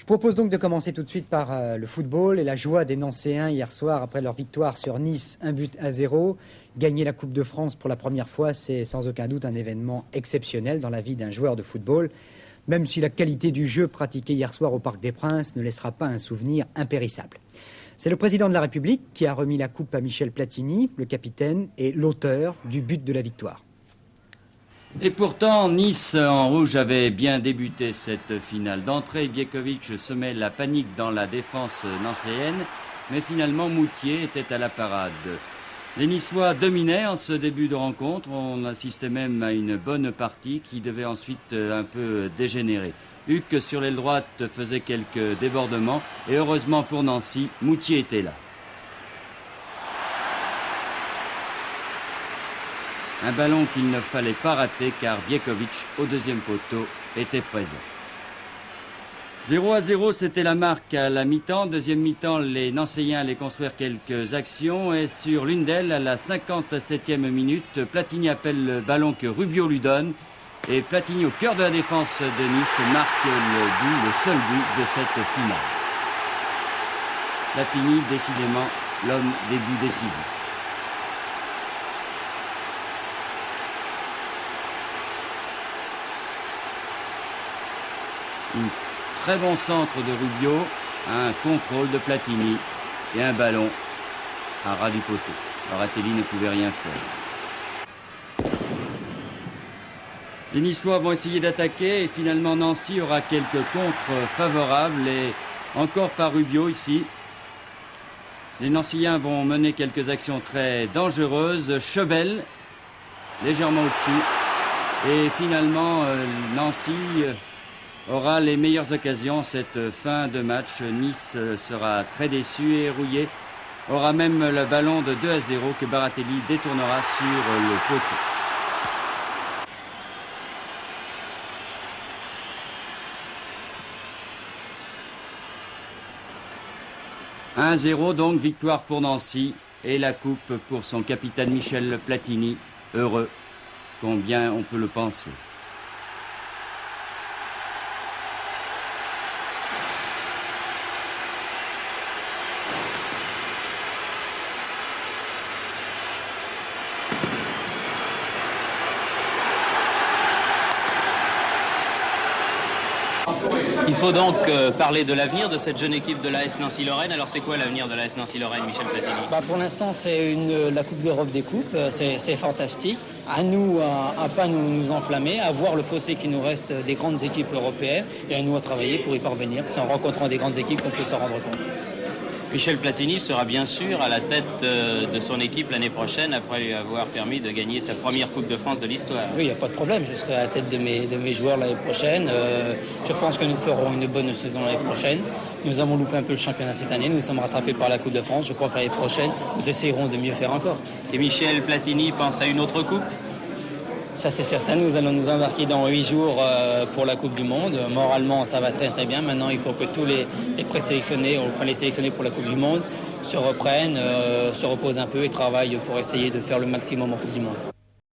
Je propose donc de commencer tout de suite par le football et la joie des Nancéens hier soir après leur victoire sur Nice, 1-0. Gagner la Coupe de France pour la première fois, c'est sans aucun doute un événement exceptionnel dans la vie d'un joueur de football, même si la qualité du jeu pratiqué hier soir au Parc des Princes ne laissera pas un souvenir impérissable. C'est le président de la République qui a remis la coupe à Michel Platini, le capitaine et l'auteur du but de la victoire. Et pourtant, Nice en rouge avait bien débuté cette finale. D'entrée, Biekovic semait la panique dans la défense nancéenne, mais finalement Moutier était à la parade. Les Niçois dominaient en ce début de rencontre, on assistait même à une bonne partie qui devait ensuite un peu dégénérer. Huck sur l'aile droite faisait quelques débordements et heureusement pour Nancy, Moutier était là. Un ballon qu'il ne fallait pas rater car Biekovic, au deuxième poteau, était présent. 0-0, c'était la marque à la mi-temps. Deuxième mi-temps, les Nancéens allaient construire quelques actions. Et sur l'une d'elles, à la 57e minute, Platini appelle le ballon que Rubio lui donne. Et Platini, au cœur de la défense de Nice, marque le seul but de cette finale. Platini, décidément, l'homme des buts décisifs. Un très bon centre de Rubio, un contrôle de Platini et un ballon à ras du poteau. Baratelli ne pouvait rien faire. Les Niçois vont essayer d'attaquer et finalement Nancy aura quelques contres favorables et encore par Rubio ici. Les Nancéens vont mener quelques actions très dangereuses. Chebel légèrement au-dessus et finalement Nancy aura les meilleures occasions cette fin de match. Nice sera très déçu et rouillé. Aura même le ballon de 2-0 que Baratelli détournera sur le poteau. « 1-0 donc, victoire pour Nancy et la coupe pour son capitaine Michel Platini. Heureux, combien on peut le penser. » Il faut donc parler de l'avenir de cette jeune équipe de l'AS Nancy-Lorraine. Alors c'est quoi l'avenir de l'AS Nancy-Lorraine, Michel Platini? Pour l'instant, c'est la Coupe d'Europe des coupes, c'est fantastique. À nous à pas nous enflammer, à voir le fossé qui nous reste des grandes équipes européennes et à nous à travailler pour y parvenir. C'est en rencontrant des grandes équipes qu'on peut s'en rendre compte. Michel Platini sera bien sûr à la tête de son équipe l'année prochaine après lui avoir permis de gagner sa première Coupe de France de l'histoire. Oui, il n'y a pas de problème, je serai à la tête de mes joueurs l'année prochaine. Je pense que nous ferons une bonne saison l'année prochaine. Nous avons loupé un peu le championnat cette année, nous sommes rattrapés par la Coupe de France. Je crois que l'année prochaine, nous essayerons de mieux faire encore. Et Michel Platini pense à une autre coupe? Ça c'est certain, nous allons nous embarquer dans 8 jours pour la Coupe du Monde. Moralement ça va très très bien. Maintenant il faut que tous les présélectionnés, enfin les sélectionnés pour la Coupe du Monde se reprennent, se reposent un peu et travaillent pour essayer de faire le maximum en Coupe du Monde.